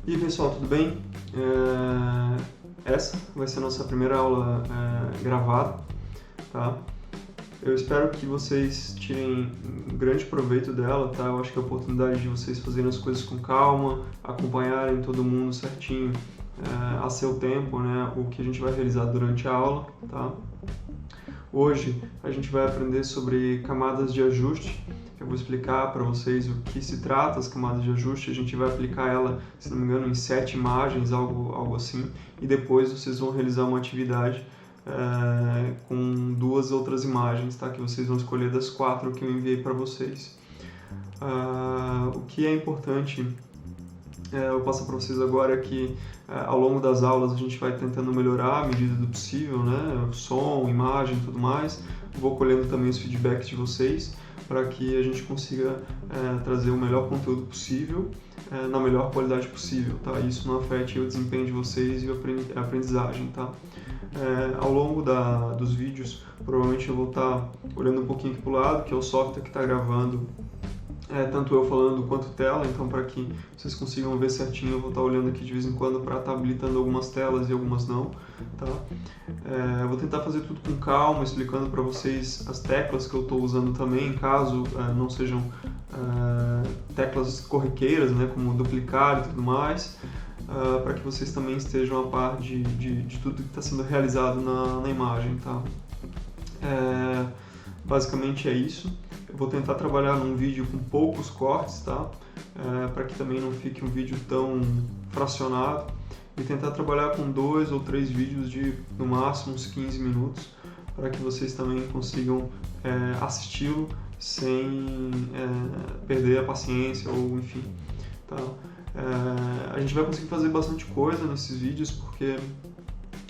E aí, pessoal, tudo bem? Essa vai ser a nossa primeira aula gravada, tá? Eu espero que vocês tirem um grande proveito dela, tá? Eu acho que é a oportunidade de vocês fazerem as coisas com calma, acompanharem todo mundo certinho a seu tempo, né? O que a gente vai realizar durante a aula, tá? Hoje a gente vai aprender sobre camadas de ajuste. Eu vou explicar para vocês o que se trata as camadas de ajuste. A gente vai aplicar ela, se não me engano, em 7 imagens, algo assim. E depois vocês vão realizar uma atividade com 2 outras imagens, tá? Que vocês vão escolher das 4 que eu enviei para vocês. O que é importante eu passo para vocês agora é que ao longo das aulas a gente vai tentando melhorar à medida do possível, né? Som, imagem, tudo mais. Vou colhendo também os feedbacks de vocês para que a gente consiga trazer o melhor conteúdo possível na melhor qualidade possível, tá? Isso não afete o desempenho de vocês e a aprendizagem, tá? Ao longo dos vídeos, provavelmente eu vou estar olhando um pouquinho aqui para o lado, que é o software que está gravando tanto eu falando quanto tela, então para que vocês consigam ver certinho, eu vou estar olhando aqui de vez em quando para estar habilitando algumas telas e algumas não, tá? Eu vou tentar fazer tudo com calma, explicando para vocês as teclas que eu estou usando também, caso não sejam teclas corriqueiras, né, como duplicar e tudo mais, para que vocês também estejam a par de tudo que está sendo realizado na imagem, tá? Basicamente é isso. Eu vou tentar trabalhar num vídeo com poucos cortes, tá? Para que também não fique um vídeo tão fracionado. E tentar trabalhar com 2 ou 3 vídeos de, no máximo, uns 15 minutos, para que vocês também consigam assisti-lo sem perder a paciência ou enfim, tá? A gente vai conseguir fazer bastante coisa nesses vídeos, porque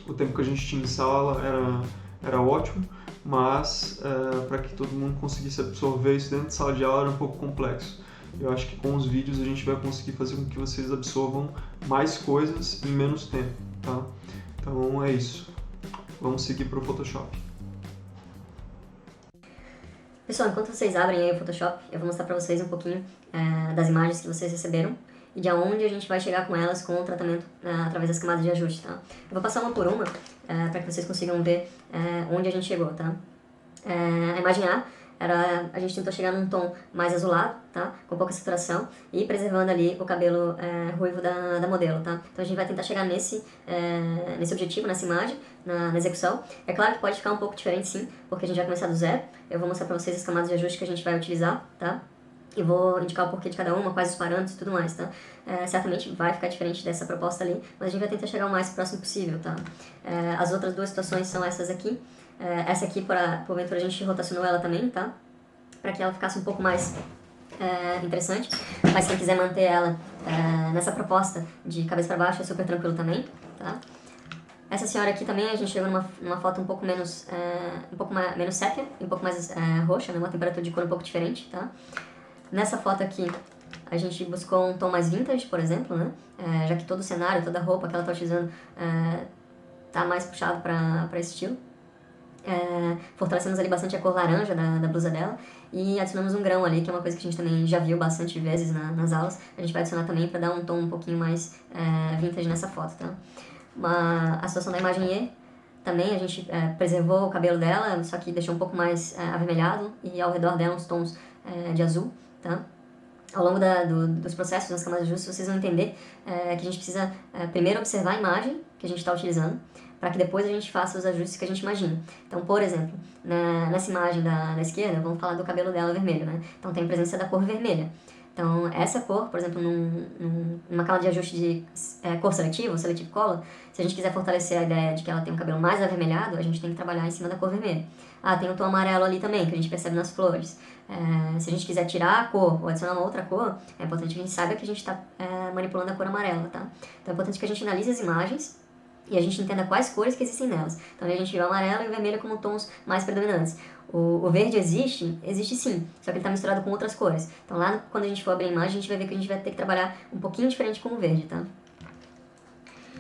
o tempo que a gente tinha em sala era ótimo, mas para que todo mundo conseguisse absorver isso dentro de sala de aula era um pouco complexo. Eu acho que com os vídeos a gente vai conseguir fazer com que vocês absorvam mais coisas em menos tempo, tá? Então é isso. Vamos seguir para o Photoshop. Pessoal, enquanto vocês abrem aí o Photoshop, eu vou mostrar para vocês um pouquinho das imagens que vocês receberam e de aonde a gente vai chegar com elas com o tratamento através das camadas de ajuste, tá? Eu vou passar uma por uma para que vocês consigam ver onde a gente chegou, tá? A imagem A, a gente tentou chegar num tom mais azulado, tá? Com pouca saturação e preservando ali o cabelo ruivo da modelo, tá? Então a gente vai tentar chegar nesse objetivo, nessa imagem, na execução. É claro que pode ficar um pouco diferente sim, porque a gente vai começar do zero. Eu vou mostrar pra vocês as camadas de ajuste que a gente vai utilizar, tá? E vou indicar o porquê de cada uma, quais os parâmetros e tudo mais, tá? Certamente vai ficar diferente dessa proposta ali, mas a gente vai tentar chegar o mais próximo possível, tá? As outras 2 situações são essas aqui. Essa aqui, porventura, a gente rotacionou ela também, tá? Para que ela ficasse um pouco mais interessante. Mas quem quiser manter ela nessa proposta de cabeça para baixo é super tranquilo também, tá? Essa senhora aqui também, a gente chegou numa foto um pouco menos sépia, um pouco mais roxa, né? Uma temperatura de cor um pouco diferente, tá? Nessa foto aqui, a gente buscou um tom mais vintage, por exemplo, né? Já que todo o cenário, toda a roupa que ela está utilizando tá mais puxado para esse estilo. Fortalecemos ali bastante a cor laranja da blusa dela e adicionamos um grão ali, que é uma coisa que a gente também já viu bastante vezes nas aulas. A gente vai adicionar também para dar um tom um pouquinho mais vintage nessa foto, tá? A situação da imagem E, também a gente preservou o cabelo dela, só que deixou um pouco mais avermelhado e ao redor dela uns tons de azul, tá? Ao longo dos processos, das camadas de ajuste, vocês vão entender que a gente precisa primeiro observar a imagem que a gente está utilizando, para que depois a gente faça os ajustes que a gente imagina. Então, por exemplo, nessa imagem da esquerda, vamos falar do cabelo dela vermelho, né? Então tem a presença da cor vermelha. Então, essa cor, por exemplo, numa camada de ajuste de cor seletivo, Selective Color, se a gente quiser fortalecer a ideia de que ela tem um cabelo mais avermelhado, a gente tem que trabalhar em cima da cor vermelha. Tem um tom amarelo ali também, que a gente percebe nas flores. Se a gente quiser tirar a cor ou adicionar uma outra cor, é importante que a gente saiba que a gente está manipulando a cor amarela, tá? Então, é importante que a gente analise as imagens e a gente entenda quais cores que existem nelas. Então, a gente vê o amarelo e o vermelho como tons mais predominantes. O verde existe sim, só que ele está misturado com outras cores. Então lá quando a gente for abrir a imagem, a gente vai ver que a gente vai ter que trabalhar um pouquinho diferente com o verde, tá?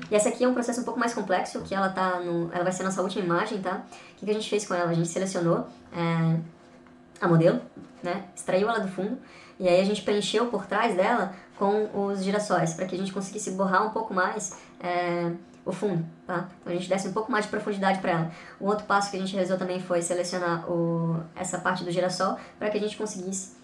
E essa aqui é um processo um pouco mais complexo, que ela vai ser a nossa última imagem, tá? O que a gente fez com ela? A gente selecionou a modelo, né? Extraiu ela do fundo, e aí a gente preencheu por trás dela, com os girassóis, para que a gente conseguisse borrar um pouco mais o fundo, tá? Então a gente desse um pouco mais de profundidade para ela. Um outro passo que a gente realizou também foi selecionar essa parte do girassol para que a gente conseguisse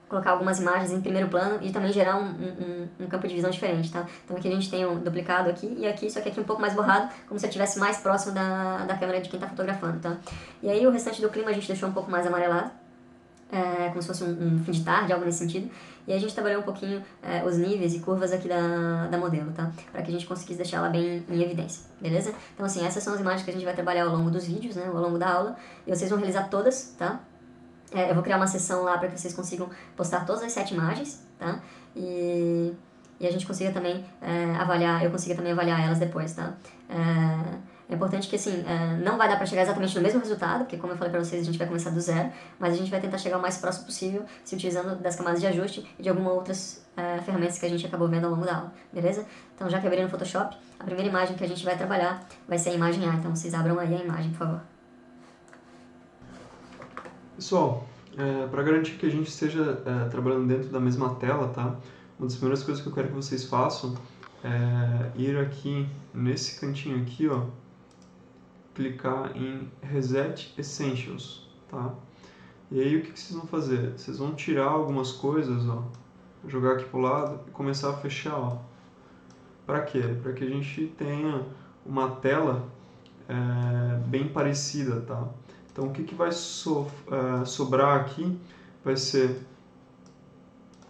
colocar algumas imagens em primeiro plano e também gerar um campo de visão diferente, tá? Então aqui a gente tem um duplicado aqui e aqui, só que aqui um pouco mais borrado, como se eu estivesse mais próximo da câmera de quem está fotografando, tá? E aí o restante do clima a gente deixou um pouco mais amarelado, como se fosse um fim de tarde, algo nesse sentido. E a gente trabalhou um pouquinho os níveis e curvas aqui da modelo, tá? Para que a gente conseguisse deixar ela bem em evidência, beleza? Então assim, essas são as imagens que a gente vai trabalhar ao longo dos vídeos, né? Ao longo da aula. E vocês vão realizar todas, tá? Eu vou criar uma seção lá para que vocês consigam postar todas as 7 imagens, tá? E a gente consiga também eu consiga também avaliar elas depois, tá? É importante que, assim, não vai dar para chegar exatamente no mesmo resultado, porque, como eu falei para vocês, a gente vai começar do zero, mas a gente vai tentar chegar o mais próximo possível, se utilizando das camadas de ajuste e de algumas outras ferramentas que a gente acabou vendo ao longo da aula, beleza? Então, já que abri no Photoshop, a primeira imagem que a gente vai trabalhar vai ser a imagem A, então vocês abram aí a imagem, por favor. Pessoal, para garantir que a gente esteja trabalhando dentro da mesma tela, tá? Uma das primeiras coisas que eu quero que vocês façam é ir aqui nesse cantinho aqui, ó, clicar em Reset Essentials, tá? E aí o que vocês vão fazer? Vocês vão tirar algumas coisas, ó, jogar aqui pro lado e começar a fechar, ó. Para quê? Para que a gente tenha uma tela bem parecida, tá? Então o que vai sobrar aqui vai ser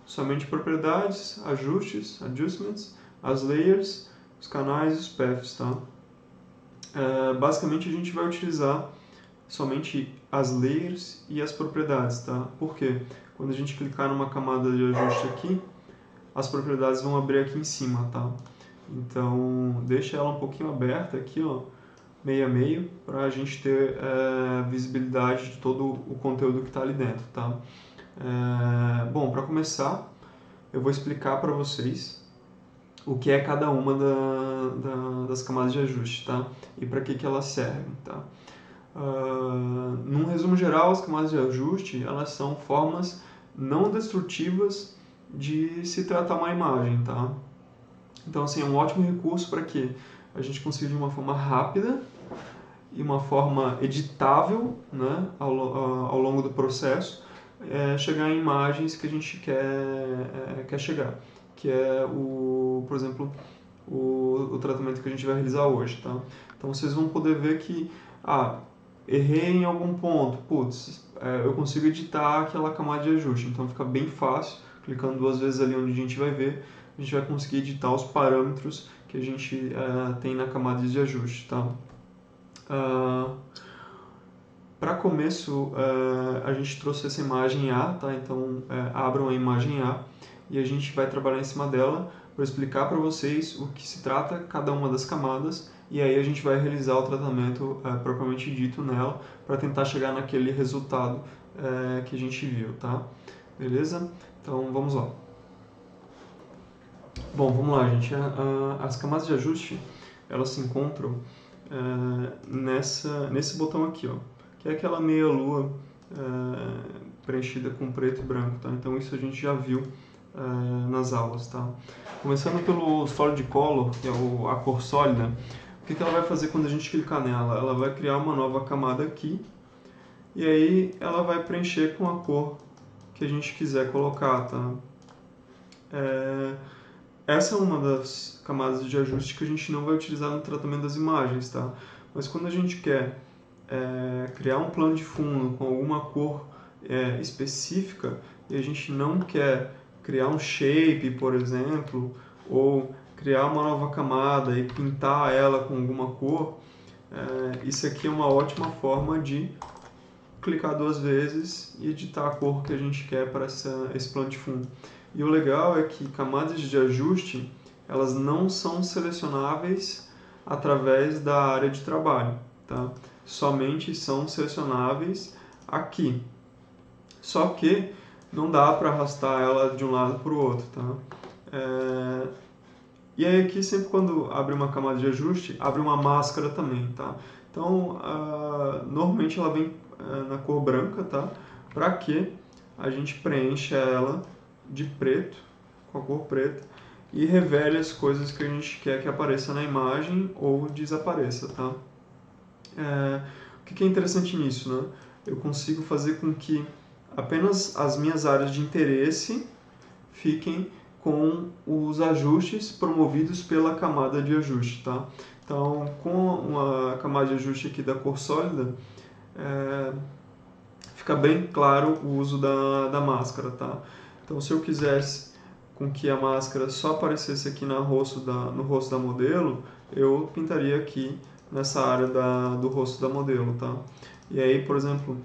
somente propriedades, ajustes, adjustments, as layers, os canais e os paths, tá? Basicamente a gente vai utilizar somente as layers e as propriedades, tá? Por quê? Quando a gente clicar numa camada de ajuste aqui, as propriedades vão abrir aqui em cima, tá? Então deixa ela um pouquinho aberta aqui, ó, meio a meio, para a gente ter visibilidade de todo o conteúdo que está ali dentro, tá? Bom, para começar, eu vou explicar para vocês o que é cada uma das camadas de ajuste, tá? E para que elas servem, tá? Num resumo geral, as camadas de ajuste, elas são formas não destrutivas de se tratar uma imagem, tá? Então, assim, é um ótimo recurso para que a gente consiga de uma forma rápida e uma forma editável, né, ao longo do processo, chegar em imagens que a gente quer chegar, que é, por exemplo, o tratamento que a gente vai realizar hoje, tá? Então vocês vão poder ver que, errei em algum ponto, eu consigo editar aquela camada de ajuste, então fica bem fácil, clicando 2 vezes ali onde a gente vai ver, a gente vai conseguir editar os parâmetros que a gente tem na camada de ajuste, tá? Para começo, a gente trouxe essa imagem A, tá? Então abram a imagem A e a gente vai trabalhar em cima dela para explicar para vocês o que se trata cada uma das camadas e aí a gente vai realizar o tratamento propriamente dito nela para tentar chegar naquele resultado que a gente viu, tá? Beleza? Então vamos lá. Bom, vamos lá, gente. As camadas de ajuste, elas se encontram nesse botão aqui, ó, que é aquela meia-lua preenchida com preto e branco, tá? Então isso a gente já viu nas aulas, tá? Começando pelo Solid Color, que é a cor sólida, o que ela vai fazer quando a gente clicar nela? Ela vai criar uma nova camada aqui e aí ela vai preencher com a cor que a gente quiser colocar, tá? Essa é uma das camadas de ajuste que a gente não vai utilizar no tratamento das imagens, tá? Mas quando a gente quer criar um plano de fundo com alguma cor específica e a gente não quer criar um shape, por exemplo, ou criar uma nova camada e pintar ela com alguma cor, isso aqui é uma ótima forma de clicar 2 vezes e editar a cor que a gente quer para esse plano de fundo. E o legal é que camadas de ajuste, elas não são selecionáveis através da área de trabalho, tá? Somente são selecionáveis aqui. Só que não dá para arrastar ela de um lado para o outro, tá? E aí aqui sempre quando abre uma camada de ajuste, abre uma máscara também, tá? Então, normalmente ela vem na cor branca, tá? Para que a gente preencha ela de preto com a cor preta e revele as coisas que a gente quer que apareça na imagem ou desapareça, tá? O que é interessante nisso, né? Eu consigo fazer com que apenas as minhas áreas de interesse fiquem com os ajustes promovidos pela camada de ajuste, tá? Então, com uma camada de ajuste aqui da cor sólida, fica bem claro o uso da máscara, tá? Então, se eu quisesse com que a máscara só aparecesse aqui no rosto da modelo, eu pintaria aqui nessa área do rosto da modelo, tá? E aí, por exemplo,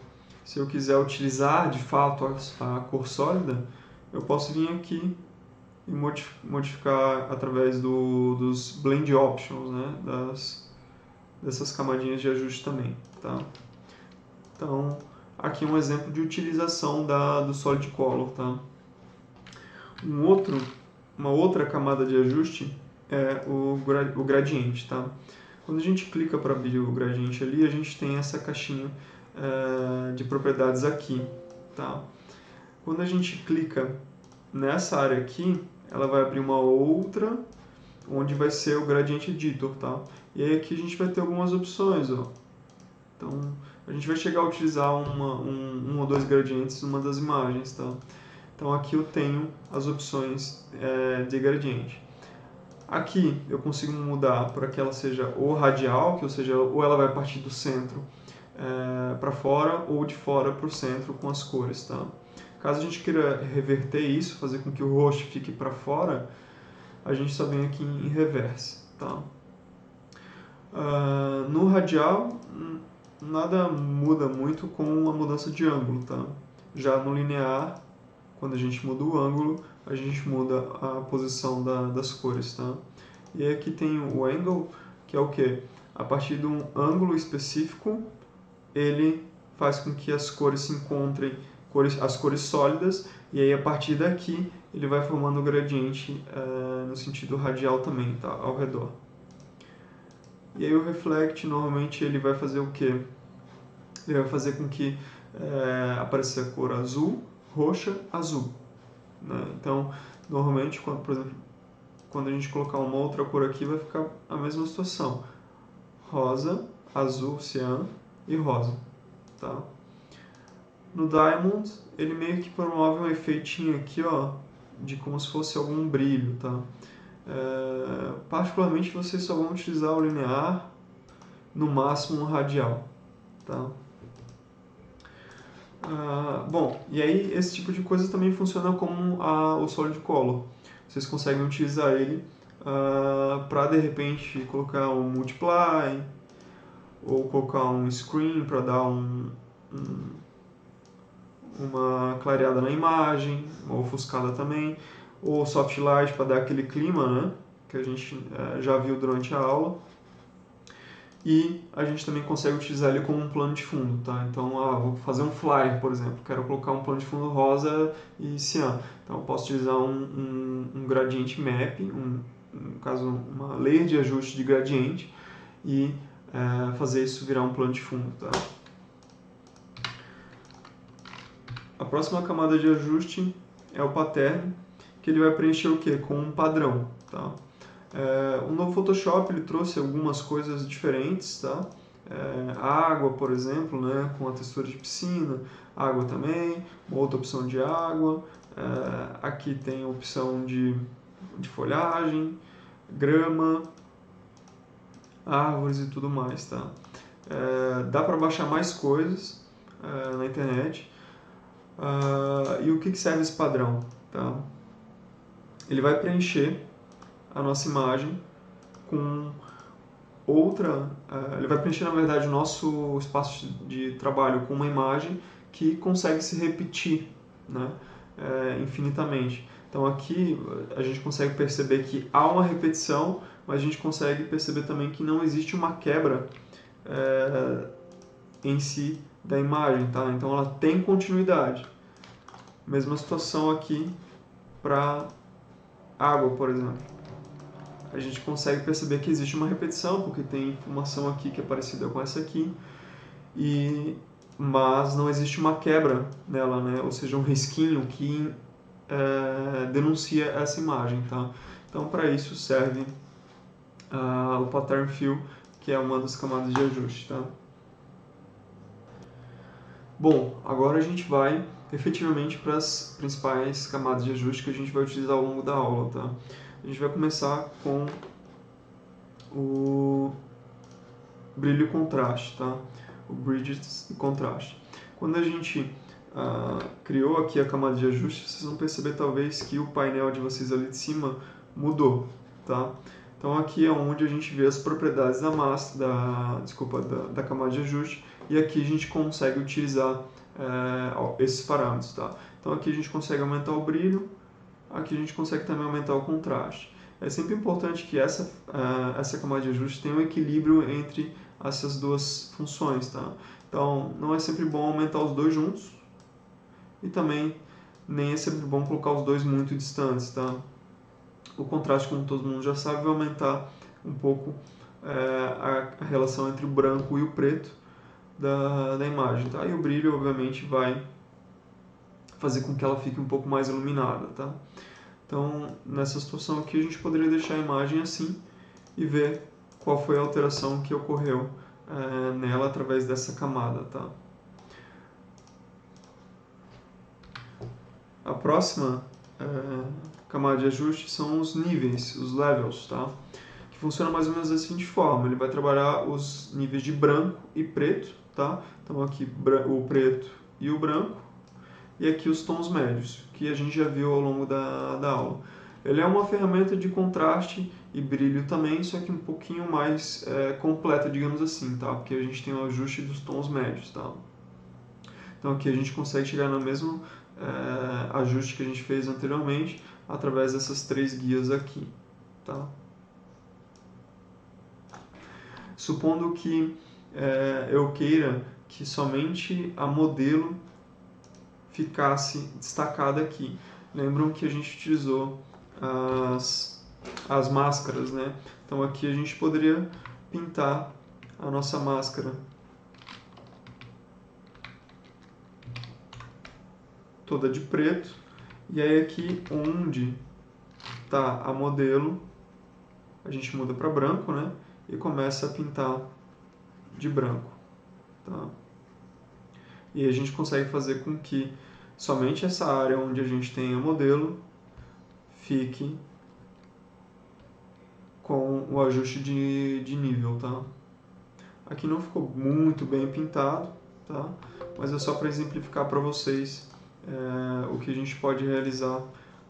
se eu quiser utilizar de fato a cor sólida, eu posso vir aqui e modificar através dos blend options, né? Dessas camadinhas de ajuste também, tá? Então, aqui um exemplo de utilização do Solid Color, tá? Uma outra camada de ajuste é o gradiente, tá? Quando a gente clica para abrir o gradiente ali, a gente tem essa caixinha de propriedades aqui, tá? Quando a gente clica nessa área aqui, ela vai abrir uma outra, onde vai ser o Gradient Editor, tá? E aí aqui a gente vai ter algumas opções, ó. Então, a gente vai chegar a utilizar um ou dois gradientes numa das imagens, tá? Então aqui eu tenho as opções de gradiente. Aqui eu consigo mudar para que ela seja ou radial, que ou seja, ou ela vai partir do centro para fora ou de fora para o centro com as cores, tá? Caso a gente queira reverter isso, fazer com que o roxo fique para fora, a gente só vem aqui em reverse, tá? No radial, nada muda muito com a mudança de ângulo, tá? Já no linear, quando a gente muda o ângulo, a gente muda a posição das cores, tá? E aí aqui tem o angle, que é o quê? A partir de um ângulo específico, ele faz com que as cores se encontrem, as cores sólidas, e aí a partir daqui ele vai formando o gradiente no sentido radial também, tá? Ao redor. E aí o reflect, normalmente, ele vai fazer o quê? Ele vai fazer com que apareça a cor azul, roxa, azul, né? Então, normalmente, por exemplo, quando a gente colocar uma outra cor aqui, vai ficar a mesma situação. Rosa, azul, cian e rosa, tá? No Diamond, ele meio que promove um efeitinho aqui, ó, de como se fosse algum brilho, tá? Particularmente, vocês só vão utilizar o linear, no máximo um radial, tá? Bom, e aí esse tipo de coisa também funciona como o Solid Color. Vocês conseguem utilizar ele para, de repente, colocar um multiply, ou colocar um screen para dar uma clareada na imagem, uma ofuscada também, ou soft light para dar aquele clima, né, que a gente já viu durante a aula. E a gente também consegue utilizar ele como um plano de fundo, tá? Então, vou fazer um flyer, por exemplo, quero colocar um plano de fundo rosa e cian. Então, eu posso utilizar um gradiente map, no caso, uma layer de ajuste de gradiente, e fazer isso virar um plano de fundo, tá? A próxima camada de ajuste é o pattern, que ele vai preencher o quê? Com um padrão, tá? O novo Photoshop ele trouxe algumas coisas diferentes, tá? Água, por exemplo, né? Com a textura de piscina, água também, uma outra opção de água, aqui tem a opção de folhagem, grama, árvores e tudo mais, tá? Dá para baixar mais coisas na internet. E o que serve esse padrão, tá? Ele vai preencher a nossa imagem com outra... ele vai preencher, na verdade, o nosso espaço de trabalho com uma imagem que consegue se repetir, né, infinitamente. Então aqui a gente consegue perceber que há uma repetição, mas a gente consegue perceber também que não existe uma quebra em si da imagem, tá? Então ela tem continuidade. Mesma situação aqui para água, por exemplo. A gente consegue perceber que existe uma repetição, porque tem informação aqui que é parecida com essa aqui, mas não existe uma quebra nela, né? Ou seja, um risquinho que denuncia essa imagem, tá? Então, para isso serve o Pattern Fill, que é uma das camadas de ajuste, tá? Bom, agora a gente vai efetivamente para as principais camadas de ajuste que a gente vai utilizar ao longo da aula, tá? A gente vai começar com o brilho e contraste, tá? O Bridges e contraste. Quando a gente criou aqui a camada de ajuste, vocês vão perceber talvez que o painel de vocês ali de cima mudou, tá? Então aqui é onde a gente vê as propriedades da massa, da camada de ajuste, e aqui a gente consegue utilizar esses parâmetros, tá? Então aqui a gente consegue aumentar o brilho, aqui a gente consegue também aumentar o contraste. É sempre importante que essa camada de ajuste tenha um equilíbrio entre essas duas funções, tá? Então não é sempre bom aumentar os dois juntos, e também nem é sempre bom colocar os dois muito distantes, tá? O contraste, como todo mundo já sabe, vai aumentar um pouco a relação entre o branco e o preto da imagem, tá? E o brilho, obviamente, vai fazer com que ela fique um pouco mais iluminada, tá? Então, nessa situação aqui, a gente poderia deixar a imagem assim e ver qual foi a alteração que ocorreu nela através dessa camada, tá? A próxima camada de ajuste são os níveis, os levels, tá? Que funciona mais ou menos da seguinte forma: ele vai trabalhar os níveis de branco e preto, tá? Então aqui o preto e o branco, e aqui os tons médios, que a gente já viu ao longo da aula. Ele é uma ferramenta de contraste e brilho também, só que um pouquinho mais completa, digamos assim, tá? Porque a gente tem o ajuste dos tons médios, tá? Então aqui a gente consegue chegar no mesmo ajuste que a gente fez anteriormente através dessas três guias aqui, tá? Supondo que eu queira que somente a modelo ficasse destacada aqui. Lembram que a gente utilizou as máscaras, né? Então aqui a gente poderia pintar a nossa máscara toda de preto, e aí aqui onde está a modelo a gente muda para branco, né? E começa a pintar de branco, tá? E a gente consegue fazer com que somente essa área onde a gente tem a modelo fique com o ajuste de nível, tá? Aqui não ficou muito bem pintado, tá? Mas é só para exemplificar para vocês o que a gente pode realizar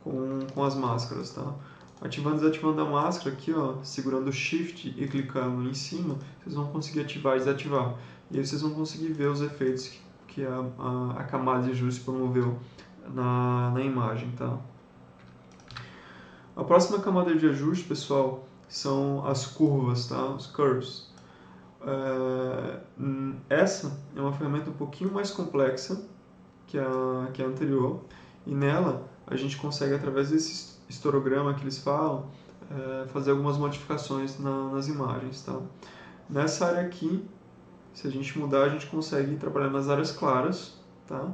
com as máscaras, tá? Ativando e desativando a máscara aqui, ó, segurando o Shift e clicando em cima, vocês vão conseguir ativar e desativar. E aí vocês vão conseguir ver os efeitos que a camada de ajuste promoveu na imagem, tá? A próxima camada de ajuste, pessoal, são as curvas, tá? Os curves. Essa é uma ferramenta um pouquinho mais complexa que a anterior, e nela a gente consegue, através desse histograma que eles falam, fazer algumas modificações nas imagens, tá? Nessa área aqui, se a gente mudar, a gente consegue trabalhar nas áreas claras, tá?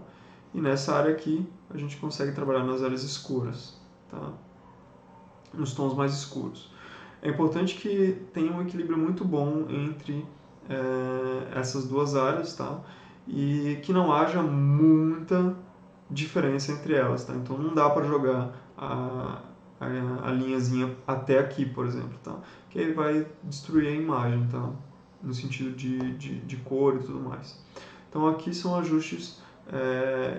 E nessa área aqui, a gente consegue trabalhar nas áreas escuras, tá? Nos tons mais escuros. É importante que tenha um equilíbrio muito bom entre essas duas áreas, tá? E que não haja muita diferença entre elas, tá? Então não dá para jogar a linhazinha até aqui, por exemplo, tá? Que aí vai destruir a imagem, tá? No sentido de cor e tudo mais. Então aqui são ajustes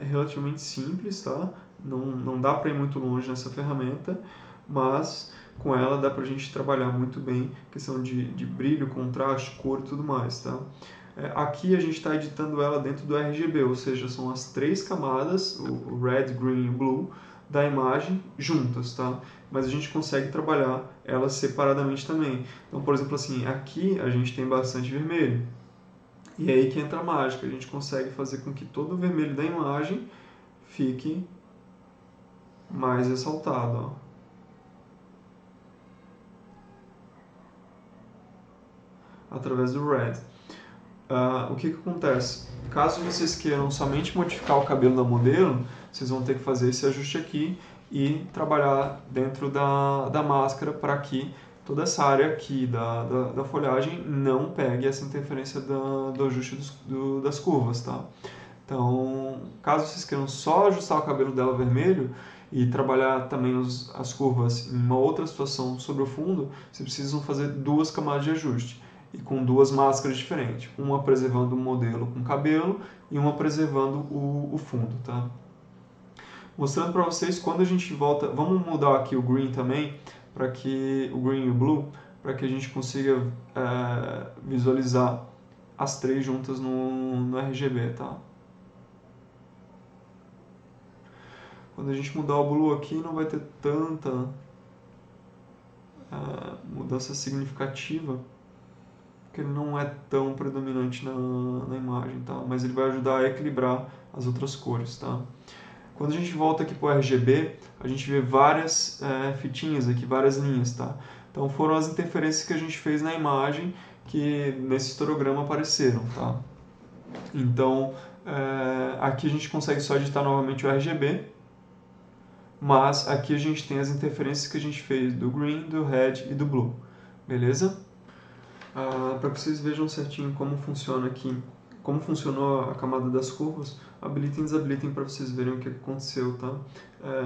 relativamente simples, tá? Não dá para ir muito longe nessa ferramenta, mas com ela dá para a gente trabalhar muito bem questão de brilho, contraste, cor e tudo mais, tá? Aqui a gente está editando ela dentro do RGB, ou seja, são as três camadas, o red, green e blue, da imagem juntas, tá? Mas a gente consegue trabalhar elas separadamente também. Então, por exemplo, assim, aqui a gente tem bastante vermelho. E é aí que entra a mágica, a gente consegue fazer com que todo o vermelho da imagem fique mais ressaltado, ó. Através do red. O que acontece? Caso vocês queiram somente modificar o cabelo da modelo, vocês vão ter que fazer esse ajuste aqui e trabalhar dentro da máscara para que toda essa área aqui da folhagem não pegue essa interferência do ajuste das curvas, tá? Então, caso vocês queiram só ajustar o cabelo dela vermelho e trabalhar também as curvas em uma outra situação sobre o fundo, vocês precisam fazer 2 camadas de ajuste e com 2 máscaras diferentes, uma preservando o modelo com cabelo e uma preservando o fundo, tá? Mostrando para vocês quando a gente volta, vamos mudar aqui o green também, para que o green e o blue, para que a gente consiga visualizar as 3 juntas no RGB, tá? Quando a gente mudar o blue aqui, não vai ter tanta mudança significativa, porque ele não é tão predominante na imagem, tá? Mas ele vai ajudar a equilibrar as outras cores, tá? Quando a gente volta aqui para o RGB, a gente vê várias fitinhas aqui, várias linhas, tá? Então foram as interferências que a gente fez na imagem que nesse histograma apareceram, tá? Então aqui a gente consegue só editar novamente o RGB, mas aqui a gente tem as interferências que a gente fez do green, do red e do blue, beleza? Para que vocês vejam certinho como funciona aqui, como funcionou a camada das curvas, habilitem e desabilitem para vocês verem o que aconteceu, tá?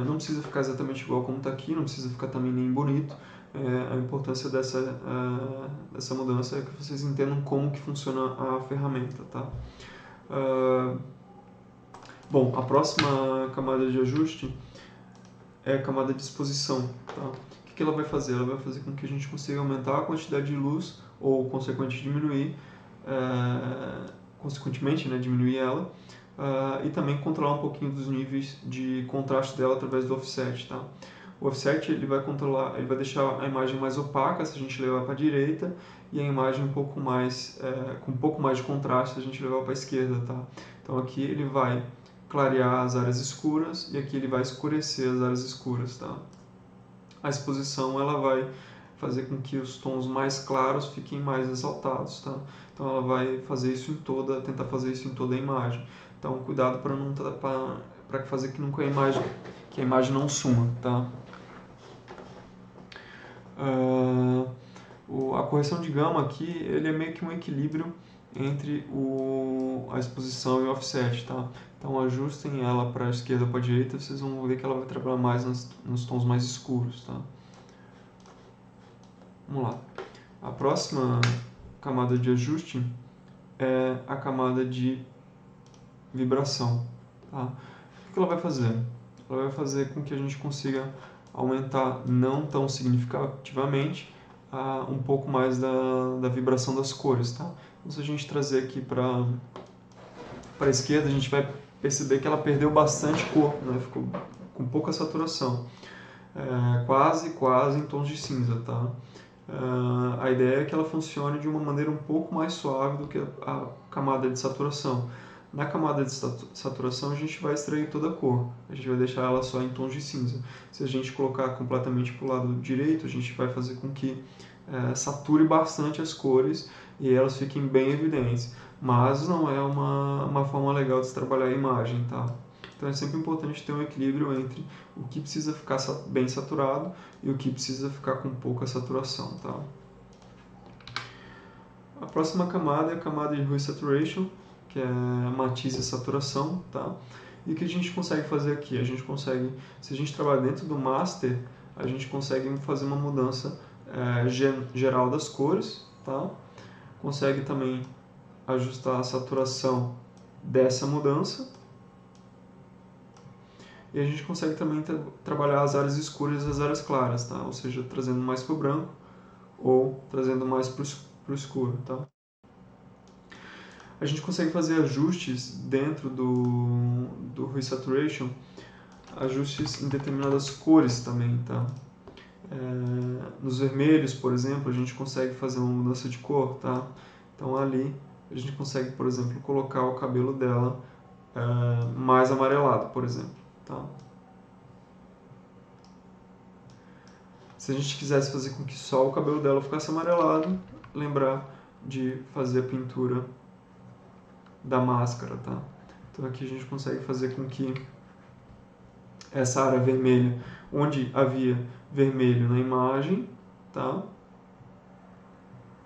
Não precisa ficar exatamente igual como está aqui, não precisa ficar também nem bonito. A importância dessa mudança é que vocês entendam como que funciona a ferramenta, tá? Bom, a próxima camada de ajuste é a camada de exposição, tá? O que ela vai fazer? Ela vai fazer com que a gente consiga aumentar a quantidade de luz ou, consequentemente, diminuir ela e também controlar um pouquinho dos níveis de contraste dela através do offset, tá? O offset ele vai deixar a imagem mais opaca se a gente levar para a direita e a imagem com um pouco mais de contraste se a gente levar para a esquerda, tá? Então aqui ele vai clarear as áreas escuras e aqui ele vai escurecer as áreas escuras, tá? A exposição ela vai fazer com que os tons mais claros fiquem mais ressaltados, tá? Então ela vai fazer isso tentar fazer isso em toda a imagem. Então cuidado para fazer que a imagem não suma, tá? A correção de gama aqui ele é meio que um equilíbrio entre a exposição e o offset, tá? Então ajustem ela para a esquerda ou para a direita, vocês vão ver que ela vai trabalhar mais nos tons mais escuros, tá? Vamos lá. A próxima camada de ajuste é a camada de vibração, tá? O que ela vai fazer? Ela vai fazer com que a gente consiga aumentar, não tão significativamente, um pouco mais da vibração das cores, tá? Então, se a gente trazer aqui para a esquerda, a gente vai perceber que ela perdeu bastante cor, né? Ficou com pouca saturação, quase em tons de cinza, tá? A ideia é que ela funcione de uma maneira um pouco mais suave do que a camada de saturação. Na camada de saturação a gente vai extrair toda a cor, a gente vai deixar ela só em tons de cinza. Se a gente colocar completamente para o lado direito, a gente vai fazer com que sature bastante as cores e elas fiquem bem evidentes. Mas não é uma forma legal de se trabalhar a imagem, tá? Então é sempre importante ter um equilíbrio entre o que precisa ficar bem saturado e o que precisa ficar com pouca saturação, tá? A próxima camada é a camada de Hue Saturation, que é matiz e saturação, tá? E o que a gente consegue fazer aqui? Se a gente trabalhar dentro do Master, a gente consegue fazer uma mudança geral das cores, tá? Consegue também ajustar a saturação dessa mudança. E a gente consegue também trabalhar as áreas escuras e as áreas claras, tá? Ou seja, trazendo mais para o branco ou trazendo mais para o escuro, tá? A gente consegue fazer ajustes dentro do Hue Saturation, ajustes em determinadas cores também, tá? Nos vermelhos, por exemplo, a gente consegue fazer uma mudança de cor, tá? Então ali a gente consegue, por exemplo, colocar o cabelo dela mais amarelado, por exemplo, tá? Se a gente quisesse fazer com que só o cabelo dela ficasse amarelado, lembrar de fazer a pintura da máscara, tá? Então aqui a gente consegue fazer com que essa área vermelha onde havia vermelho na imagem, tá?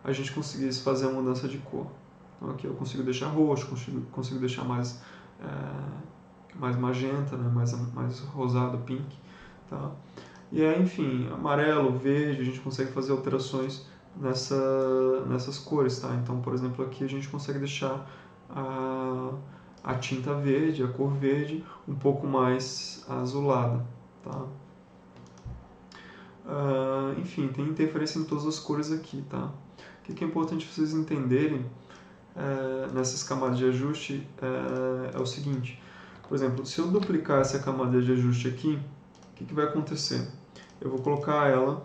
A gente conseguisse fazer a mudança de cor. Então aqui eu consigo deixar roxo, consigo deixar mais magenta, né? mais rosado, pink, tá? E aí, enfim, amarelo, verde, a gente consegue fazer alterações nessas cores, tá? Então, por exemplo, aqui a gente consegue deixar a tinta verde, a cor verde, um pouco mais azulada, tá? Enfim, tem interferência em todas as cores aqui, tá? O que é importante vocês entenderem nessas camadas de ajuste é o seguinte. Por exemplo, se eu duplicar essa camada de ajuste aqui, o que vai acontecer? Eu vou colocar ela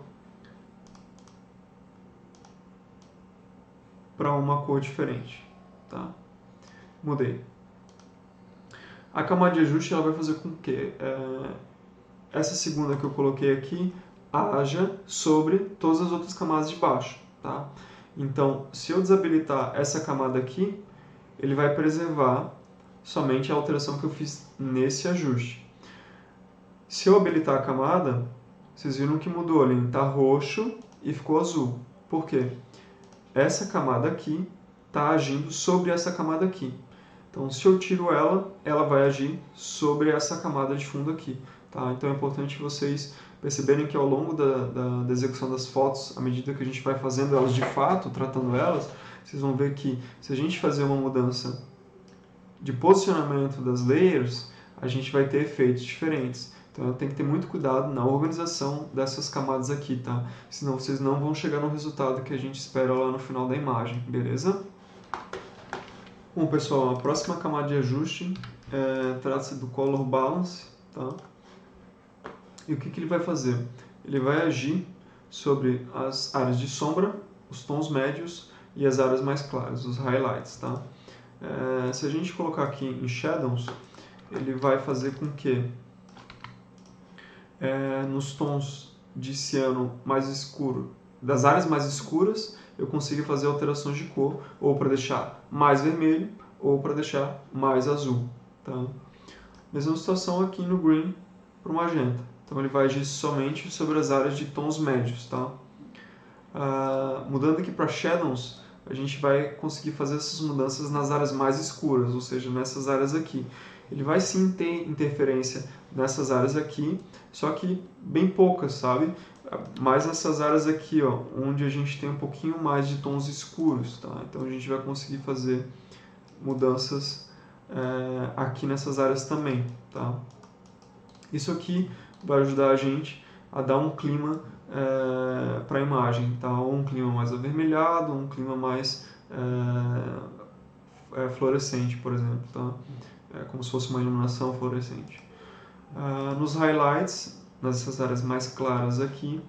para uma cor diferente, tá? Mudei. A camada de ajuste ela vai fazer com que essa segunda que eu coloquei aqui haja sobre todas as outras camadas de baixo, tá? Então, se eu desabilitar essa camada aqui, ele vai preservar somente a alteração que eu fiz nesse ajuste. Se eu habilitar a camada, vocês viram que mudou, ele está roxo e ficou azul. Por quê? Essa camada aqui está agindo sobre essa camada aqui. Então, se eu tiro ela, ela vai agir sobre essa camada de fundo aqui. Tá? Então, é importante vocês perceberem que ao longo da execução das fotos, à medida que a gente vai fazendo elas de fato, tratando elas, vocês vão ver que se a gente fazer uma mudança de posicionamento das layers, a gente vai ter efeitos diferentes. Então, tem que ter muito cuidado na organização dessas camadas aqui, tá? Senão vocês não vão chegar no resultado que a gente espera lá no final da imagem, beleza? Bom, pessoal, a próxima camada de ajuste trata-se do Color Balance, tá? E o que ele vai fazer? Ele vai agir sobre as áreas de sombra, os tons médios e as áreas mais claras, os highlights, tá? Se a gente colocar aqui em Shadows, ele vai fazer com que nos tons de ciano mais escuro, das áreas mais escuras, eu consiga fazer alterações de cor, ou para deixar mais vermelho, ou para deixar mais azul. Tá? Mesma situação aqui no Green para o magenta. Então ele vai agir somente sobre as áreas de tons médios. Tá? Mudando aqui para Shadows, a gente vai conseguir fazer essas mudanças nas áreas mais escuras, ou seja, nessas áreas aqui. Ele vai sim ter interferência nessas áreas aqui, só que bem poucas, sabe? Mais nessas áreas aqui, ó, onde a gente tem um pouquinho mais de tons escuros, tá? Então a gente vai conseguir fazer mudanças aqui nessas áreas também, tá? Isso aqui vai ajudar a gente a dar um clima para a imagem, tá? Ou um clima mais avermelhado, um clima mais fluorescente, por exemplo, tá? Como se fosse uma iluminação fluorescente. Nos highlights, nessas áreas mais claras aqui,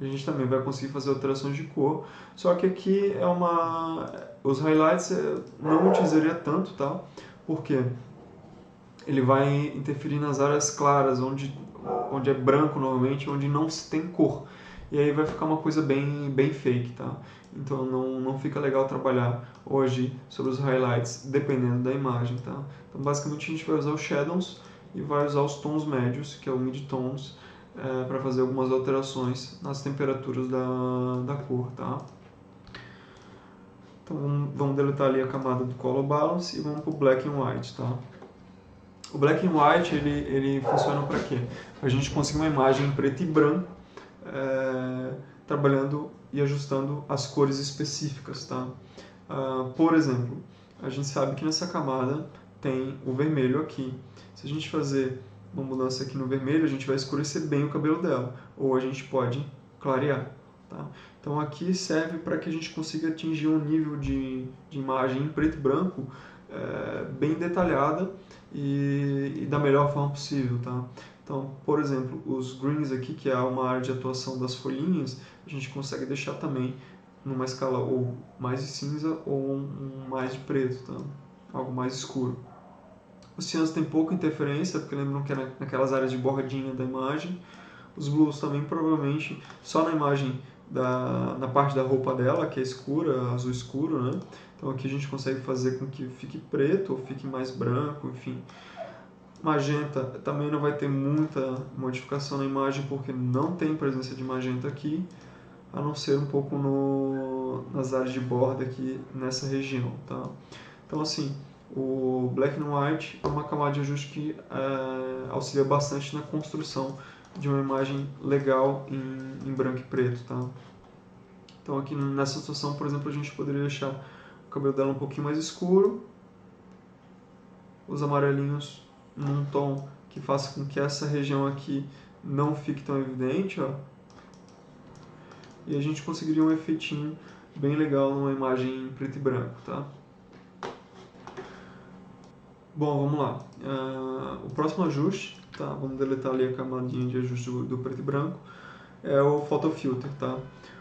a gente também vai conseguir fazer alterações de cor, só que aqui os highlights eu não utilizaria tanto, tá? Porque ele vai interferir nas áreas claras, onde é branco normalmente, onde não se tem cor. E aí vai ficar uma coisa bem fake, tá? Então não fica legal trabalhar hoje sobre os highlights, dependendo da imagem, tá? Então basicamente a gente vai usar os shadows e vai usar os tons médios, que é o mid-tones, para fazer algumas alterações nas temperaturas da cor, tá? Então vamos deletar ali a camada do Color Balance e vamos para o Black and White, tá? O Black and White ele funciona para quê? Para a gente conseguir uma imagem em preto e branco, trabalhando e ajustando as cores específicas, tá? Por exemplo, a gente sabe que nessa camada tem o vermelho aqui. Se a gente fazer uma mudança aqui no vermelho, a gente vai escurecer bem o cabelo dela, ou a gente pode clarear, tá? Então aqui serve para que a gente consiga atingir um nível de imagem em preto e branco bem detalhada e da melhor forma possível, tá? Então, por exemplo, os greens aqui, que é uma área de atuação das folhinhas, a gente consegue deixar também numa escala ou mais de cinza ou mais de preto, tá? Algo mais escuro. Os cianos têm pouca interferência, porque lembram que é naquelas áreas de bordinha da imagem. Os blues também, provavelmente, só na imagem na parte da roupa dela, que é escura, azul escuro, né? Então aqui a gente consegue fazer com que fique preto ou fique mais branco, enfim. Magenta também não vai ter muita modificação na imagem, porque não tem presença de magenta aqui, a não ser um pouco nas áreas de borda aqui nessa região, tá? Então assim, o Black and White é uma camada de ajuste que auxilia bastante na construção de uma imagem legal em branco e preto, tá? Então aqui nessa situação, por exemplo, a gente poderia deixar o cabelo dela um pouquinho mais escuro, os amarelinhos num tom que faça com que essa região aqui não fique tão evidente, ó. E a gente conseguiria um efeitinho bem legal numa imagem em preto e branco, tá? Bom, vamos lá. O próximo ajuste, tá? Vamos deletar ali a camadinha de ajuste do preto e branco, é o Photo Filter, tá?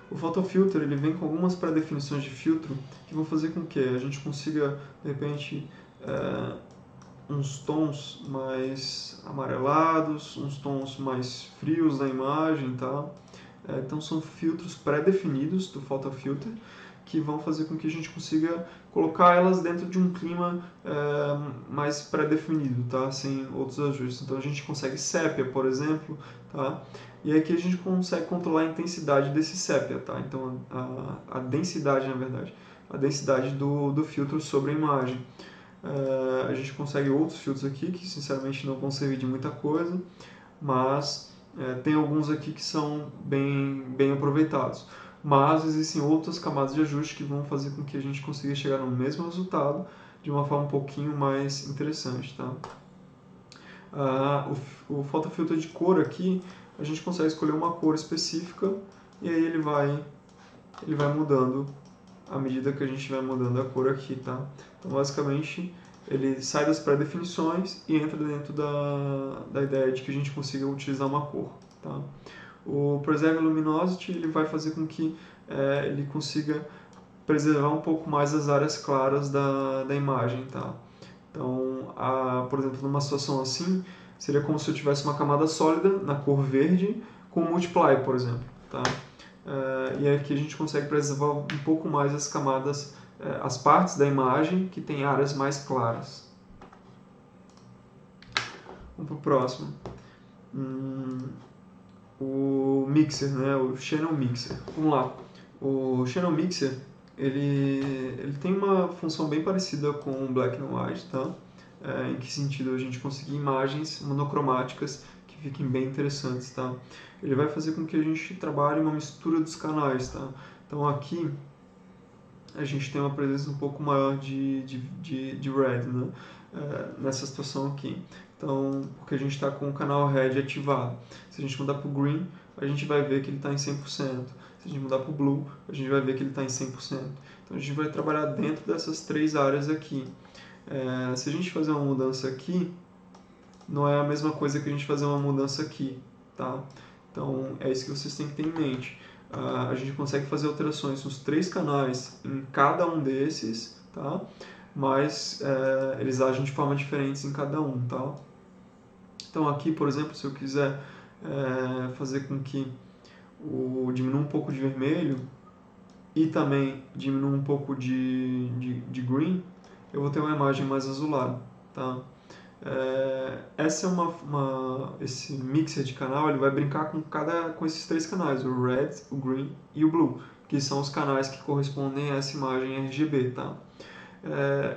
O Photo Filter, ele vem com algumas pré-definições de filtro que vão fazer com que a gente consiga, de repente, uns tons mais amarelados, uns tons mais frios na imagem, tá? Então são filtros pré-definidos do Photo Filter que vão fazer com que a gente consiga colocar elas dentro de um clima mais pré-definido, tá? Sem outros ajustes. Então a gente consegue sépia, por exemplo, tá? E aqui a gente consegue controlar a intensidade desse sépia, tá? Então a densidade, na verdade, a densidade do filtro sobre a imagem. A gente consegue outros filtros aqui que sinceramente não vão servir de muita coisa, mas tem alguns aqui que são bem aproveitados. Mas existem outras camadas de ajuste que vão fazer com que a gente consiga chegar no mesmo resultado de uma forma um pouquinho mais interessante, tá? O Photo Filter de cor aqui, a gente consegue escolher uma cor específica e aí ele vai mudando à medida que a gente vai mudando a cor aqui, tá? Então, basicamente, ele sai das pré-definições e entra dentro da ideia de que a gente consiga utilizar uma cor, tá? O Preserve Luminosity ele vai fazer com que ele consiga preservar um pouco mais as áreas claras da imagem, tá? Então, por exemplo, numa situação assim, seria como se eu tivesse uma camada sólida na cor verde com Multiply, por exemplo, tá? E aqui a gente consegue preservar um pouco mais as camadas, as partes da imagem que tem áreas mais claras. Vamos para o próximo. O Mixer, né? O Channel Mixer. Vamos lá. O Channel Mixer ele tem uma função bem parecida com o Black and White, tá? Em que sentido? A gente conseguir imagens monocromáticas que fiquem bem interessantes, tá? Ele vai fazer com que a gente trabalhe uma mistura dos canais, tá? Então aqui a gente tem uma presença um pouco maior de red, né? Nessa situação aqui. Então, porque a gente está com o canal red ativado. Se a gente mudar para o green, a gente vai ver que ele está em 100%. Se a gente mudar para o blue, a gente vai ver que ele está em 100%. Então a gente vai trabalhar dentro dessas três áreas aqui. Se a gente fazer uma mudança aqui, não é a mesma coisa que a gente fazer uma mudança aqui, tá? Então é isso que vocês têm que ter em mente. A gente consegue fazer alterações nos três canais em cada um desses, tá? Mas eles agem de forma diferente em cada um, tá? Então aqui, por exemplo, se eu quiser fazer com que diminua um pouco de vermelho e também diminua um pouco de green, eu vou ter uma imagem mais azulada, tá? Essa esse mixer de canal ele vai brincar com esses três canais, o red, o green e o blue, que são os canais que correspondem a essa imagem RGB, tá?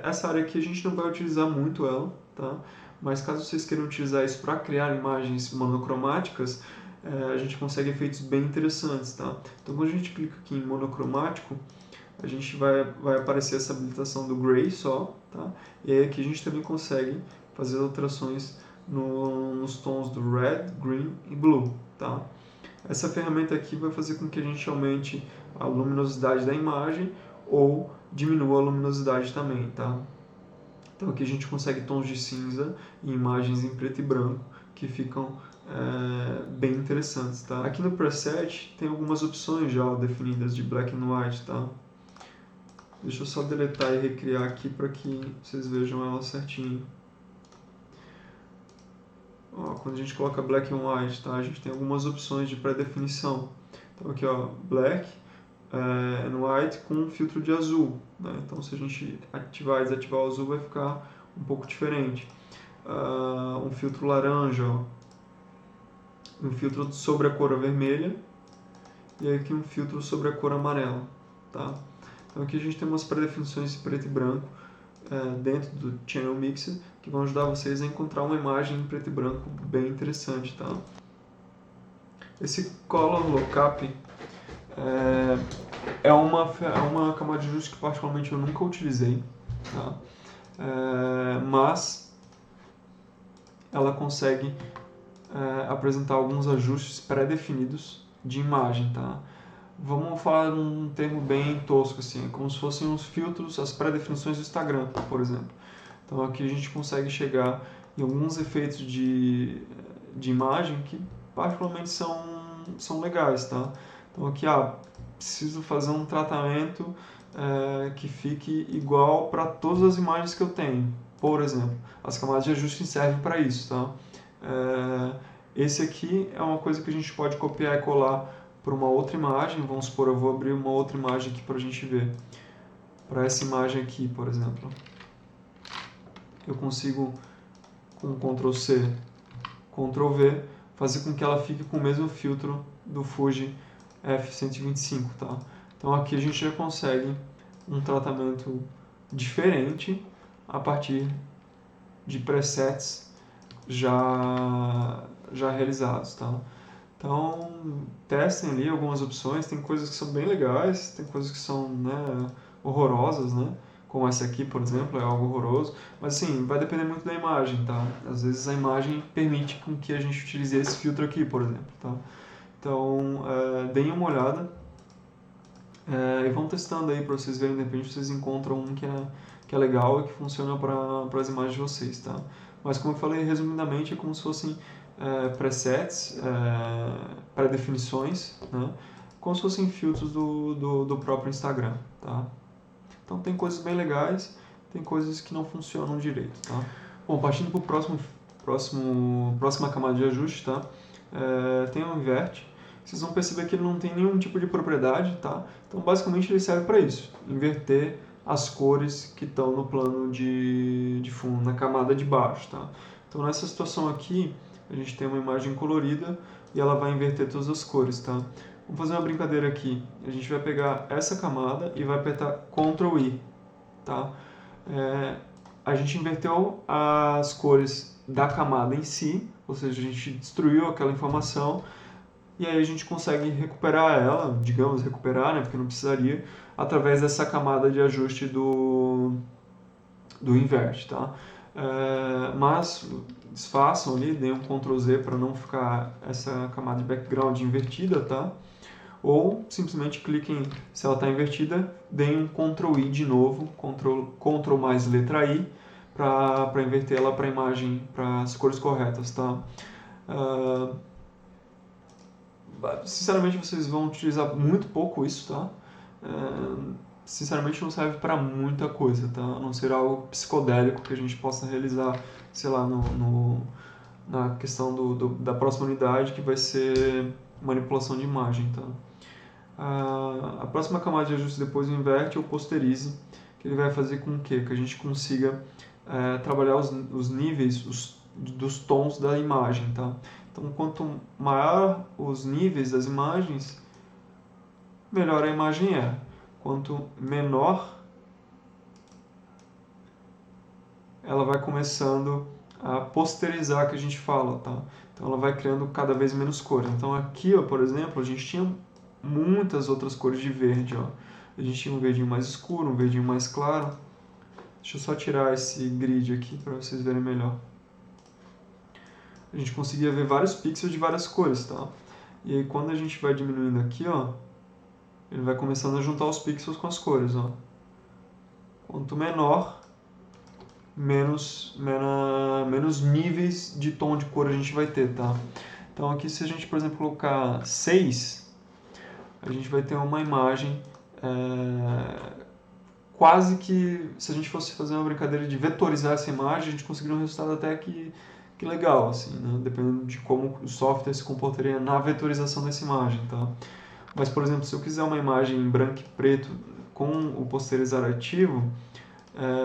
Essa área aqui a gente não vai utilizar muito ela, tá? Mas caso vocês queiram utilizar isso para criar imagens monocromáticas, a gente consegue efeitos bem interessantes, tá? Então quando a gente clica aqui em monocromático, a gente vai aparecer essa habilitação do Gray só, tá? E aí aqui a gente também consegue fazer alterações nos tons do Red, Green e Blue, tá? Essa ferramenta aqui vai fazer com que a gente aumente a luminosidade da imagem ou diminua a luminosidade também, tá? Então aqui a gente consegue tons de cinza e imagens em preto e branco que ficam bem interessantes, tá? Aqui no preset tem algumas opções já definidas de black and white, tá? Deixa eu só deletar e recriar aqui para que vocês vejam ela certinho. Quando a gente coloca black and white, tá? A gente tem algumas opções de pré-definição. Então aqui, ó, black and white com filtro de azul, né? Então se a gente ativar e desativar o azul vai ficar um pouco diferente. um filtro laranja, ó, um filtro sobre a cor vermelha e aqui um filtro sobre a cor amarela, tá? Então aqui a gente tem umas pré-definições em preto e branco dentro do Channel Mixer que vão ajudar vocês a encontrar uma imagem em preto e branco bem interessante, tá? Esse Color Lookup é uma camada de ajuste que particularmente eu nunca utilizei, tá? Mas ela consegue apresentar alguns ajustes pré-definidos de imagem, tá? Vamos falar um termo bem tosco, assim, como se fossem os filtros, as pré-definições do Instagram, por exemplo. Então aqui a gente consegue chegar em alguns efeitos de imagem que particularmente são legais, tá? Então aqui, preciso fazer um tratamento que fique igual para todas as imagens que eu tenho. Por exemplo, as camadas de ajuste servem para isso, tá? Esse aqui é uma coisa que a gente pode copiar e colar para uma outra imagem. Vamos supor, eu vou abrir uma outra imagem aqui para a gente ver. Para essa imagem aqui, por exemplo. Eu consigo, com Ctrl C, Ctrl V, fazer com que ela fique com o mesmo filtro do Fuji F125, tá? Então aqui a gente já consegue um tratamento diferente a partir de presets já realizados, tá? Então testem ali algumas opções, tem coisas que são bem legais, tem coisas que são, né, horrorosas, né? Como essa aqui, por exemplo, é algo horroroso, mas assim, vai depender muito da imagem, tá? Às vezes a imagem permite com que a gente utilize esse filtro aqui, por exemplo, tá? Então, deem uma olhada e vão testando aí para vocês verem, de repente vocês encontram um que é legal e que funciona para as imagens de vocês, tá? Mas como eu falei, resumidamente, é como se fossem presets, pré-definições, né? Como se fossem filtros do próprio Instagram, tá? Então tem coisas bem legais, tem coisas que não funcionam direito, tá? Bom, partindo para o próxima camada de ajuste, tá? Tem o Invert. Vocês vão perceber que ele não tem nenhum tipo de propriedade, tá? Então basicamente ele serve para isso, inverter as cores que estão no plano de fundo, na camada de baixo, tá? Então nessa situação aqui, a gente tem uma imagem colorida e ela vai inverter todas as cores, tá? Vamos fazer uma brincadeira aqui. A gente vai pegar essa camada e vai apertar Ctrl I, tá? A gente inverteu as cores da camada em si, ou seja, a gente destruiu aquela informação e aí a gente consegue recuperar ela, digamos recuperar, né, porque não precisaria, através dessa camada de ajuste do Invert, tá? Mas desfaçam ali, deem um Ctrl Z para não ficar essa camada de background invertida, tá? Ou simplesmente cliquem, se ela está invertida, deem um Ctrl I de novo, Ctrl mais letra I, para inverter ela para a imagem, para as cores corretas, tá? Sinceramente, vocês vão utilizar muito pouco isso, tá? Sinceramente, não serve para muita coisa, tá? A não ser algo psicodélico que a gente possa realizar, sei lá, na questão da próxima unidade, que vai ser manipulação de imagem, tá? A próxima camada de ajuste depois do invert é o posterize, que ele vai fazer com que a gente consiga trabalhar os níveis dos tons da imagem, tá? Então, quanto maior os níveis das imagens, melhor a imagem é. Quanto menor, ela vai começando a posterizar, que a gente fala, tá? Então, ela vai criando cada vez menos cores. Então, aqui, ó, por exemplo, a gente tinha muitas outras cores de verde, ó. A gente tinha um verdinho mais escuro, um verdinho mais claro. Deixa eu só tirar esse grid aqui para vocês verem melhor. A gente conseguia ver vários pixels de várias cores, tá? E aí quando a gente vai diminuindo aqui, ó, ele vai começando a juntar os pixels com as cores, ó. Quanto menor, menos níveis de tom de cor a gente vai ter, tá? Então aqui se a gente, por exemplo, colocar 6, a gente vai ter uma imagem quase que, se a gente fosse fazer uma brincadeira de vetorizar essa imagem, a gente conseguiria um resultado até que legal, assim, né? Dependendo de como o software se comportaria na vetorização dessa imagem, tá? Mas, por exemplo, se eu quiser uma imagem em branco e preto com o posterizar ativo,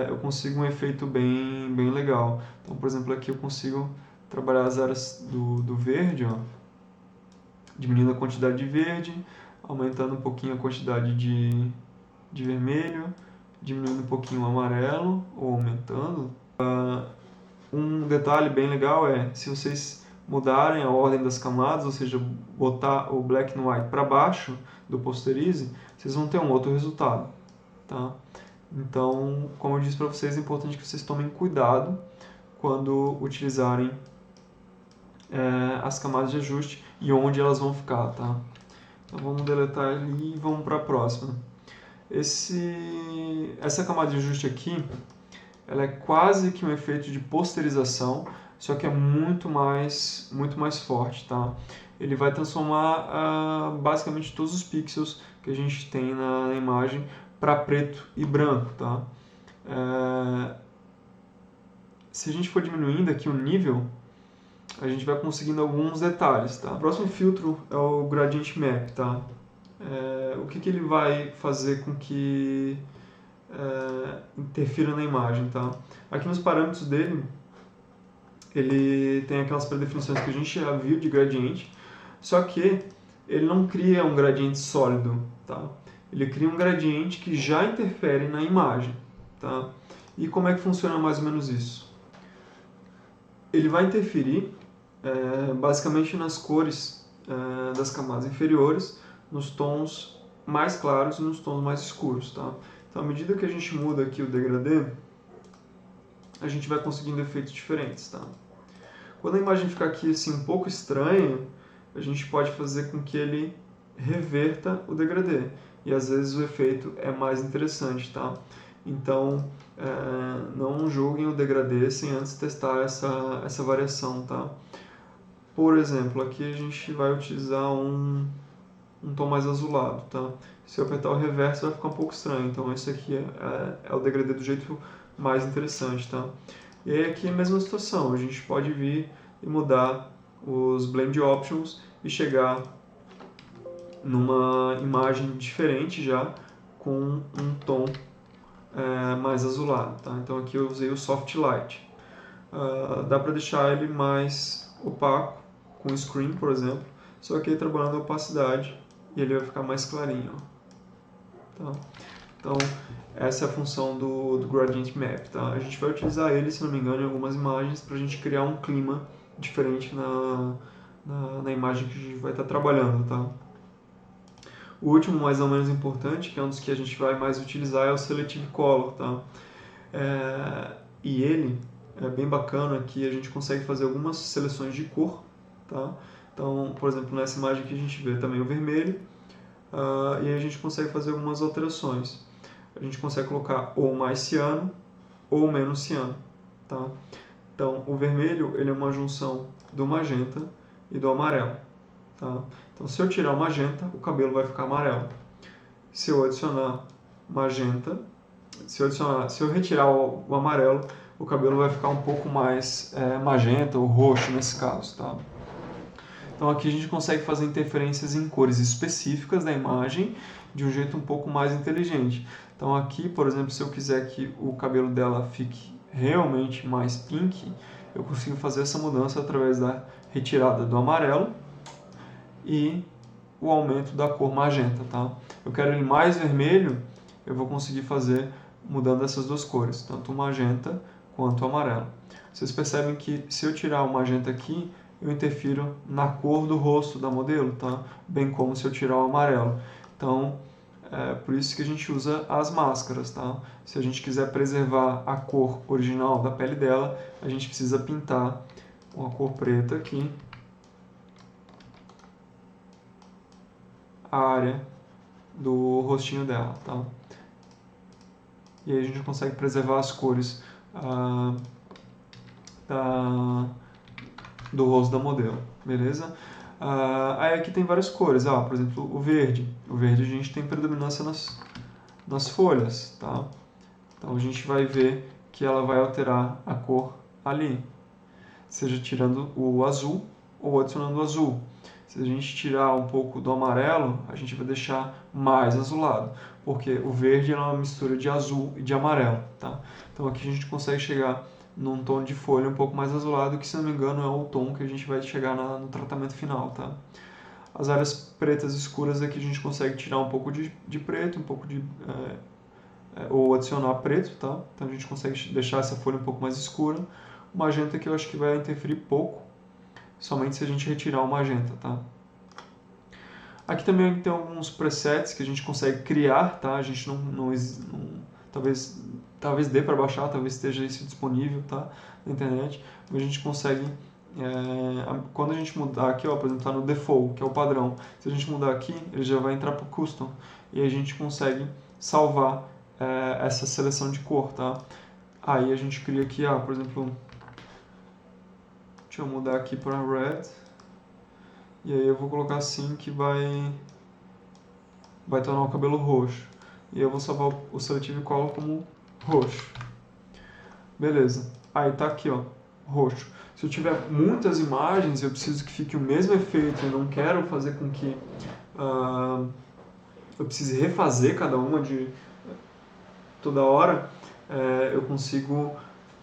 eu consigo um efeito bem legal. Então, por exemplo, aqui eu consigo trabalhar as áreas do verde, ó, diminuindo a quantidade de verde, aumentando um pouquinho a quantidade de vermelho, diminuindo um pouquinho o amarelo, ou aumentando. Um detalhe bem legal é, se vocês mudarem a ordem das camadas, ou seja, botar o black and white para baixo do posterize, vocês vão ter um outro resultado, tá? Então, como eu disse para vocês, é importante que vocês tomem cuidado quando utilizarem as camadas de ajuste e onde elas vão ficar, tá? Então vamos deletar ali e vamos para a próxima. Essa camada de ajuste aqui, ela é quase que um efeito de posterização, só que é muito mais forte, tá? Ele vai transformar basicamente todos os pixels que a gente tem na imagem para preto e branco, tá? Se a gente for diminuindo aqui o nível, a gente vai conseguindo alguns detalhes, tá? O próximo filtro é o Gradient Map, tá? O que ele vai fazer com que interfira na imagem, tá? Aqui nos parâmetros dele, ele tem aquelas predefinições que a gente já viu de gradiente, só que ele não cria um gradiente sólido, tá? Ele cria um gradiente que já interfere na imagem, tá? E como é que funciona mais ou menos isso? Ele vai interferir basicamente nas cores das camadas inferiores, nos tons mais claros e nos tons mais escuros, tá? Então, à medida que a gente muda aqui o degradê, a gente vai conseguindo efeitos diferentes, tá? Quando a imagem ficar aqui assim um pouco estranha, a gente pode fazer com que ele reverta o degradê. E às vezes o efeito é mais interessante, tá? Então, não julguem o degradê sem antes testar essa variação, tá? Por exemplo, aqui a gente vai utilizar um tom mais azulado, tá? Se eu apertar o reverso vai ficar um pouco estranho, então esse aqui é o degradê do jeito mais interessante, tá? E aí aqui é a mesma situação, a gente pode vir e mudar os Blend Options e chegar numa imagem diferente já com um tom mais azulado, tá? Então aqui eu usei o Soft Light. Dá para deixar ele mais opaco, com Screen, por exemplo, só que trabalhando a opacidade e ele vai ficar mais clarinho. Tá? Então, essa é a função do Gradient Map. Tá? A gente vai utilizar ele, se não me engano, em algumas imagens para a gente criar um clima diferente na imagem que a gente vai estar trabalhando. Tá? O último, mais ou menos importante, que é um dos que a gente vai mais utilizar, é o Selective Color. Tá? E ele é bem bacana que a gente consegue fazer algumas seleções de cor. Tá? Então, por exemplo, nessa imagem aqui a gente vê também o vermelho, e aí a gente consegue fazer algumas alterações. A gente consegue colocar ou mais ciano ou menos ciano. Tá? Então, o vermelho ele é uma junção do magenta e do amarelo. Tá? Então, se eu tirar o magenta, o cabelo vai ficar amarelo. Se eu adicionar magenta, se eu retirar o amarelo, o cabelo vai ficar um pouco mais magenta ou roxo nesse caso. Tá? Então aqui a gente consegue fazer interferências em cores específicas da imagem de um jeito um pouco mais inteligente. Então aqui, por exemplo, se eu quiser que o cabelo dela fique realmente mais pink, eu consigo fazer essa mudança através da retirada do amarelo e o aumento da cor magenta. Tá? Eu quero ele mais vermelho, eu vou conseguir fazer mudando essas duas cores, tanto o magenta quanto o amarelo. Vocês percebem que se eu tirar o magenta aqui, eu interfiro na cor do rosto da modelo, tá? Bem como se eu tirar o amarelo. Então, por isso que a gente usa as máscaras, tá? Se a gente quiser preservar a cor original da pele dela, a gente precisa pintar com a cor preta aqui a área do rostinho dela, tá? E aí a gente consegue preservar as cores do rosto da modelo, beleza? Aí aqui tem várias cores, por exemplo, o verde. O verde a gente tem predominância nas folhas, tá? Então a gente vai ver que ela vai alterar a cor ali, seja tirando o azul ou adicionando o azul. Se a gente tirar um pouco do amarelo, a gente vai deixar mais azulado. porque o verde é uma mistura de azul e de amarelo, tá? Então aqui a gente consegue chegar num tom de folha um pouco mais azulado, que se não me engano é o tom que a gente vai chegar no tratamento final, tá? As áreas pretas escuras aqui a gente consegue tirar um pouco de preto, um pouco ou adicionar preto, tá? Então a gente consegue deixar essa folha um pouco mais escura. O magenta que eu acho que vai interferir pouco, somente se a gente retirar o magenta, tá? Aqui também tem alguns presets que a gente consegue criar, tá? A gente talvez dê para baixar, talvez esteja isso disponível, tá? Na internet. A gente consegue, quando a gente mudar aqui, ó, por exemplo, tá no default, que é o padrão. Se a gente mudar aqui, ele já vai entrar para o custom e a gente consegue salvar essa seleção de cor, tá? Aí a gente cria aqui, por exemplo, deixa eu mudar aqui para red. E aí eu vou colocar assim que vai tornar o cabelo roxo. E eu vou salvar o Selective Color como roxo. Beleza. Aí tá aqui, ó, roxo. Se eu tiver muitas imagens e eu preciso que fique o mesmo efeito e não quero fazer com que eu precise refazer cada uma de toda hora, eu consigo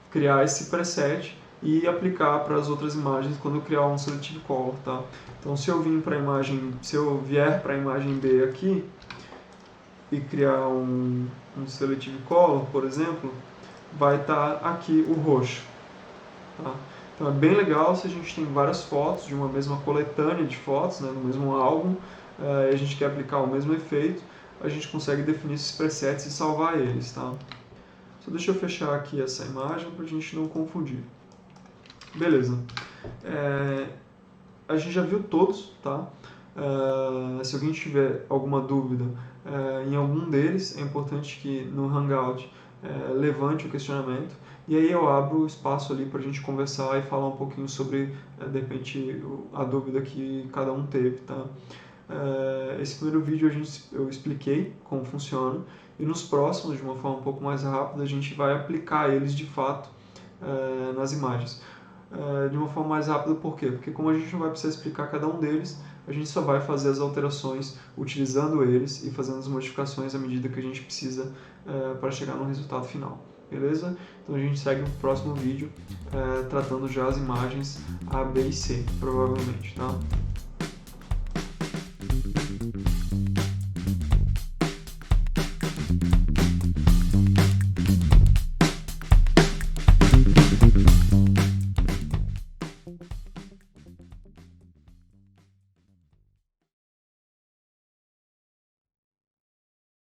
criar esse preset e aplicar para as outras imagens quando eu criar um Selective Color, tá? Então se eu vier para a imagem B aqui e criar um Selective Color, por exemplo, vai estar aqui o roxo, tá? Então é bem legal se a gente tem várias fotos de uma mesma coletânea de fotos, né, do mesmo álbum, e a gente quer aplicar o mesmo efeito, a gente consegue definir esses presets e salvar eles, tá? Só deixa eu fechar aqui essa imagem para a gente não confundir. Beleza. A gente já viu todos, tá? Se alguém tiver alguma dúvida em algum deles, é importante que no Hangout levante o questionamento e aí eu abro o espaço ali para a gente conversar e falar um pouquinho sobre, de repente, a dúvida que cada um teve, tá? Esse primeiro vídeo eu expliquei como funciona e nos próximos, de uma forma um pouco mais rápida, a gente vai aplicar eles de fato nas imagens. De uma forma mais rápida, por quê? Porque como a gente não vai precisar explicar cada um deles, a gente só vai fazer as alterações utilizando eles e fazendo as modificações à medida que a gente precisa para chegar no resultado final. Beleza? Então a gente segue no próximo vídeo tratando já as imagens A, B e C, provavelmente, tá?